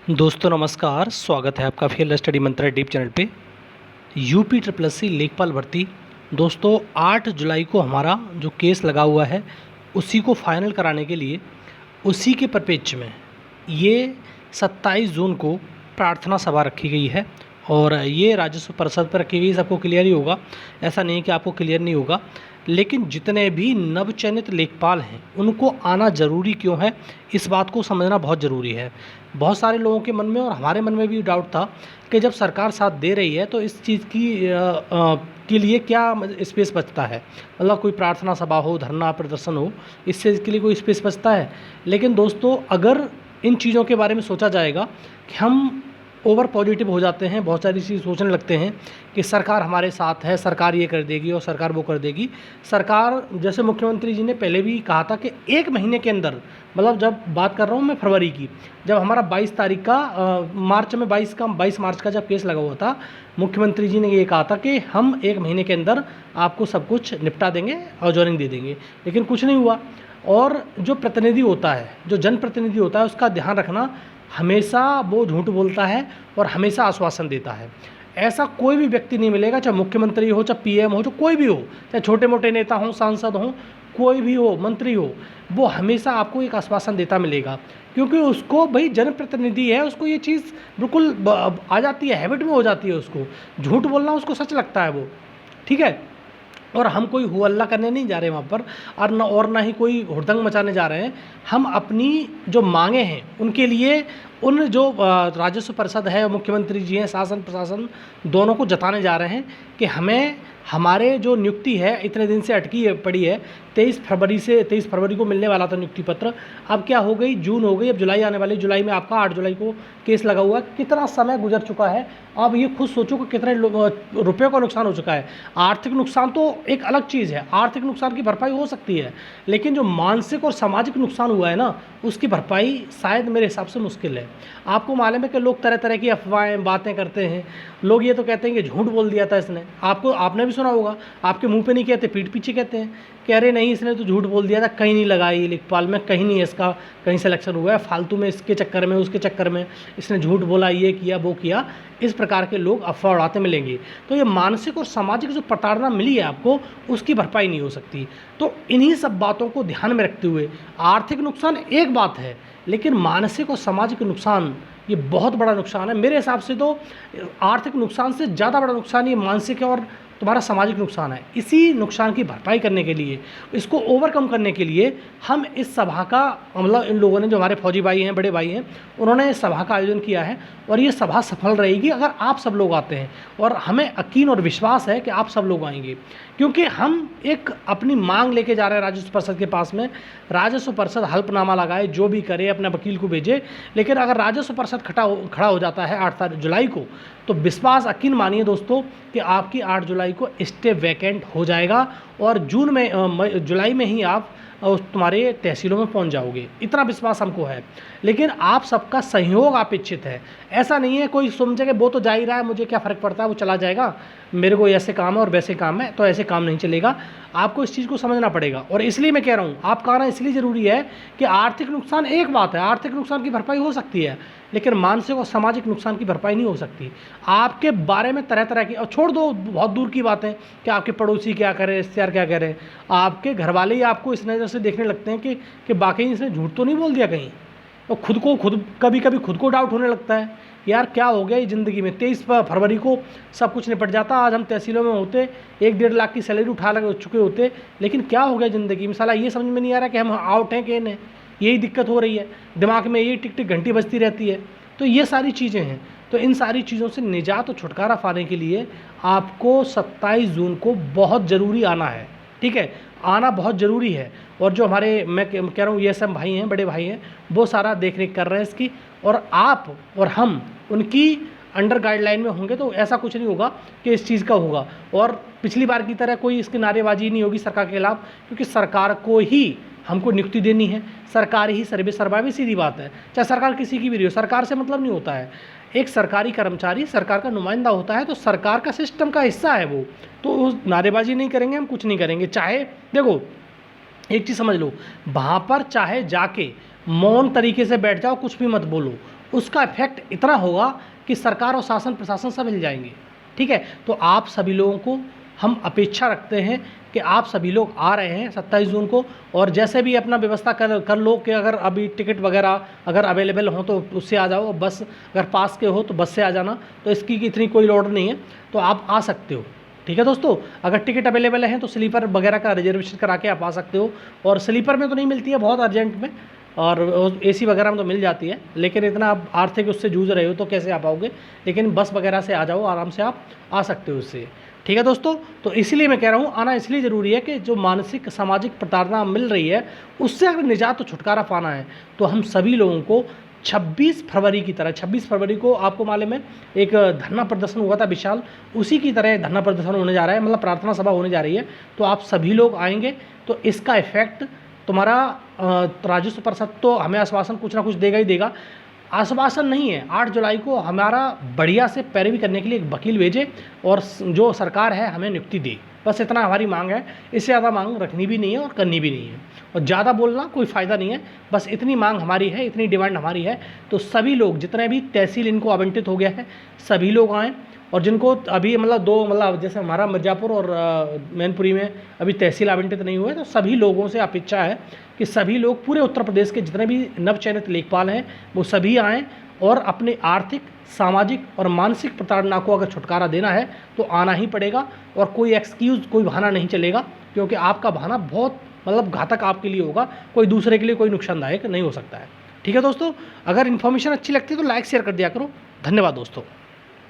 दोस्तों नमस्कार, स्वागत है आपका फिर स्टडी मंत्रा डीप चैनल पे। यूपी ट्रिपल एस सी लेखपाल भर्ती दोस्तों 8 जुलाई को हमारा जो केस लगा हुआ है उसी को फाइनल कराने के लिए उसी के परिप्रेक्ष्य में ये 27 जून को प्रार्थना सभा रखी गई है और ये राजस्व परिषद पर रखी गई। सबको क्लियर ही होगा, ऐसा नहीं कि आपको क्लियर नहीं होगा, लेकिन जितने भी नवचयनित लेखपाल हैं उनको आना ज़रूरी क्यों है, इस बात को समझना बहुत ज़रूरी है। बहुत सारे लोगों के मन में और हमारे मन में भी डाउट था कि जब सरकार साथ दे रही है तो इस चीज़ के लिए क्या स्पेस बचता है, मतलब कोई प्रार्थना सभा हो, धरना प्रदर्शन हो, इससे के लिए कोई स्पेस बचता है। लेकिन दोस्तों अगर इन चीज़ों के बारे में सोचा जाएगा कि हम ओवर पॉजिटिव हो जाते हैं, बहुत सारी चीज़ सोचने लगते हैं कि सरकार हमारे साथ है, सरकार ये कर देगी और सरकार वो कर देगी। सरकार, जैसे मुख्यमंत्री जी ने पहले भी कहा था कि 1 महीने के अंदर, मतलब जब बात कर रहा हूँ मैं फरवरी की, जब हमारा 22 तारीख का मार्च में 22 मार्च का जब केस लगा हुआ था, मुख्यमंत्री जी ने ये कहा था कि हम 1 महीने के अंदर आपको सब कुछ निपटा देंगे और ज्वाइनिंग दे देंगे, लेकिन कुछ नहीं हुआ। और जो प्रतिनिधि होता है, जो जनप्रतिनिधि होता है, उसका ध्यान रखना, हमेशा वो झूठ बोलता है और हमेशा आश्वासन देता है। ऐसा कोई भी व्यक्ति नहीं मिलेगा, चाहे मुख्यमंत्री हो, चाहे पीएम हो, जो कोई भी हो, चाहे छोटे मोटे नेता हों, सांसद हों, कोई भी हो, मंत्री हो, वो हमेशा आपको एक आश्वासन देता मिलेगा, क्योंकि उसको भाई जनप्रतिनिधि है, उसको ये चीज़ बिल्कुल आ जाती है, हैबिट में हो जाती है उसको। झूठ बोलना उसको सच लगता है वो, ठीक है। और हम कोई हु हल्ला करने नहीं जा रहे वहाँ पर, और ना ही कोई हुड़दंग मचाने जा रहे हैं। हम अपनी जो मांगे हैं उनके लिए उन जो राजस्व परिषद है, मुख्यमंत्री जी हैं, शासन प्रशासन दोनों को जताने जा रहे हैं कि हमें हमारे जो नियुक्ति है इतने दिन से अटकी पड़ी है, 23 फरवरी को मिलने वाला था नियुक्ति पत्र, अब क्या हो गई, जून हो गई, अब जुलाई आने वाली। जुलाई में आपका 8 जुलाई को केस लगा हुआ है, कितना समय गुजर चुका है। अब ये खुद सोचो कि कितने रुपये का नुकसान हो चुका है। आर्थिक नुकसान तो एक अलग चीज़ है, आर्थिक नुकसान की भरपाई हो सकती है, लेकिन जो मानसिक और सामाजिक नुकसान हुआ है ना, उसकी भरपाई शायद मेरे हिसाब से मुश्किल है। आपको मालूम है कि लोग तरह तरह की अफवाहें बातें करते हैं। लोग ये तो कहते हैं कि झूठ बोल दिया था इसने, आपने भी सुना होगा, आपके मुंह पे नहीं कहते, पीठ पीछे कहते हैं कि अरे नहीं इसने तो झूठ बोल दिया था, कहीं नहीं लगाई लेखपाल में, कहीं नहीं इसका कहीं सिलेक्शन हुआ है, फालतू में इसके चक्कर में उसके चक्कर में इसने झूठ बोला, ये किया वो किया। इस प्रकार के लोग अफवाह उड़ाते मिलेंगे। तो ये मानसिक और सामाजिक जो प्रताड़ना मिली है आपको, उसकी भरपाई नहीं हो सकती। तो इन्हीं सब बातों को ध्यान में रखते हुए, आर्थिक नुकसान एक बात है, लेकिन मानसिक और सामाजिक नुकसान ये बहुत बड़ा नुकसान है। मेरे हिसाब से तो आर्थिक नुकसान से ज़्यादा बड़ा नुकसान ये मानसिक और तुम्हारा सामाजिक नुकसान है। इसी नुकसान की भरपाई करने के लिए, इसको ओवरकम करने के लिए हम इस सभा का, मतलब इन लोगों ने, जो हमारे फौजी भाई हैं, बड़े भाई हैं, उन्होंने इस सभा का आयोजन किया है और ये सभा सफल रहेगी अगर आप सब लोग आते हैं। और हमें यकीन और विश्वास है कि आप सब लोग आएंगे, क्योंकि हम एक अपनी मांग लेके जा रहे हैं राजस्व परिषद के पास में। राजस्व परिषद हल्फनामा लगाए, जो भी करे, अपने वकील को भेजे, लेकिन अगर राजस्व परिषद खड़ा हो जाता है 8 जुलाई को, तो विश्वास, यकीन मानिए दोस्तों कि आपकी 8 जुलाई को स्टे वैकेंट हो जाएगा और जुलाई में ही आप तुम्हारे तहसीलों में पहुंच जाओगे, इतना विश्वास हमको है। लेकिन आप सबका सहयोग अपेक्षित है। ऐसा नहीं है कोई समझे कि वो तो जा ही रहा है, मुझे क्या फ़र्क पड़ता है, वो चला जाएगा, मेरे को ऐसे काम है और वैसे काम है, तो ऐसे काम नहीं चलेगा। आपको इस चीज़ को समझना पड़ेगा। और इसलिए मैं कह रहा हूँ, आपका आना इसलिए ज़रूरी है कि आर्थिक नुकसान एक बात है, आर्थिक नुकसान की भरपाई हो सकती है, लेकिन मानसिक और सामाजिक नुकसान की भरपाई नहीं हो सकती। आपके बारे में तरह तरह की, और छोड़ दो बहुत दूर की बातें कि आपके पड़ोसी क्या करें, रिश्तेदार क्या करें, आपके घर वाले ही आपको इस नज़र से देखने लगते हैं कि बाकी इसने झूठ तो नहीं बोल दिया कहीं। और खुद कभी कभी खुद को डाउट होने लगता है, यार क्या हो गया ये ज़िंदगी में। 23 फरवरी को सब कुछ निपट जाता, आज हम तहसीलों में होते, 1-1.5 लाख की सैलरी उठा चुके होते, लेकिन क्या हो गया ज़िंदगी में, साला ये समझ में नहीं आ रहा कि हम आउट हैं कि इन हैं। यही दिक्कत हो रही है, दिमाग में यही टिक टिक घंटी बजती रहती है। तो ये सारी चीज़ें हैं। तो इन सारी चीज़ों से निजात और छुटकारा पाने के लिए आपको 27 जून को बहुत ज़रूरी आना है, ठीक है, आना बहुत ज़रूरी है। और जो हमारे, मैं कह रहा हूँ, ये सब भाई हैं, बड़े भाई हैं, वो सारा देख रेख कर रहे हैं इसकी, और आप और हम उनकी अंडर गाइडलाइन में होंगे, तो ऐसा कुछ नहीं होगा कि इस चीज़ का होगा। और पिछली बार की तरह कोई इसकी नारेबाजी नहीं होगी सरकार के खिलाफ, क्योंकि सरकार को ही हमको नियुक्ति देनी है, सरकार ही सर्वे सर्वा भी, सीधी बात है। चाहे सरकार किसी की भी रही हो, सरकार से मतलब नहीं होता है। एक सरकारी कर्मचारी सरकार का नुमाइंदा होता है, तो सरकार का सिस्टम का हिस्सा है वो। तो नारेबाजी नहीं करेंगे, हम कुछ नहीं करेंगे। चाहे देखो, एक चीज़ समझ लो, वहाँ पर चाहे जाके मौन तरीके से बैठ जाओ, कुछ भी मत बोलो, उसका इफेक्ट इतना होगा कि सरकार और शासन प्रशासन सब हिल जाएंगे। ठीक है, तो आप सभी लोगों को हम अपेक्षा रखते हैं कि आप सभी लोग आ रहे हैं 27 जून को, और जैसे भी अपना व्यवस्था कर लो कि अगर अभी टिकट वगैरह अगर अवेलेबल हो तो उससे आ जाओ, बस अगर पास के हो तो बस से आ जाना, तो इसकी इतनी कोई लोड नहीं है, तो आप आ सकते हो। ठीक है दोस्तों, अगर टिकट अवेलेबल है तो स्लीपर वगैरह का रिजर्वेशन करा के आप आ सकते हो, और स्लीपर में तो नहीं मिलती है बहुत अर्जेंट में, और एसी वगैरह में तो मिल जाती है, लेकिन इतना आप आर्थिक उससे जूझ रहे हो तो कैसे आ पाओगे, लेकिन बस वगैरह से आ जाओ, आराम से आप आ सकते हो उससे। ठीक है दोस्तों, तो इसलिए मैं कह रहा हूँ आना इसलिए ज़रूरी है कि जो मानसिक सामाजिक प्रताड़ना मिल रही है उससे अगर निजात तो छुटकारा पाना है, तो हम सभी लोगों को 26 फरवरी की तरह, 26 फरवरी को आपको मालूम है एक धरना प्रदर्शन हुआ था विशाल, उसी की तरह धरना प्रदर्शन होने जा रहा है, मतलब प्रार्थना सभा होने जा रही है। तो आप सभी लोग आएंगे तो इसका इफेक्ट तुम्हारा राजस्व परिषद तो हमें आश्वासन कुछ ना कुछ देगा ही देगा। आश्वासन नहीं है, 8 जुलाई को हमारा बढ़िया से पैरवी करने के लिए एक वकील भेजे और जो सरकार है हमें नियुक्ति दे, बस इतना हमारी मांग है। इससे ज़्यादा मांग रखनी भी नहीं है और करनी भी नहीं है, और ज़्यादा बोलना कोई फ़ायदा नहीं है, बस इतनी मांग हमारी है, इतनी डिमांड हमारी है। तो सभी लोग जितने भी तहसील इनको आवंटित हो गया है सभी लोग आएँ, और जिनको अभी मतलब दो मतलब जैसे हमारा मिर्ज़ापुर और मैनपुरी में अभी तहसील आवंटित नहीं हुए, तो सभी लोगों से अपेक्षा है कि सभी लोग पूरे उत्तर प्रदेश के जितने भी नवचयनित लेखपाल हैं वो सभी आएँ, और अपने आर्थिक सामाजिक और मानसिक प्रताड़ना को अगर छुटकारा देना है तो आना ही पड़ेगा, और कोई एक्सक्यूज़ कोई बहाना नहीं चलेगा, क्योंकि आपका बहाना बहुत मतलब घातक आपके लिए होगा, कोई दूसरे के लिए कोई नुकसानदायक नहीं हो सकता है। ठीक है दोस्तों, अगर इन्फॉर्मेशन अच्छी लगती है तो लाइक शेयर कर दिया करो। धन्यवाद दोस्तों।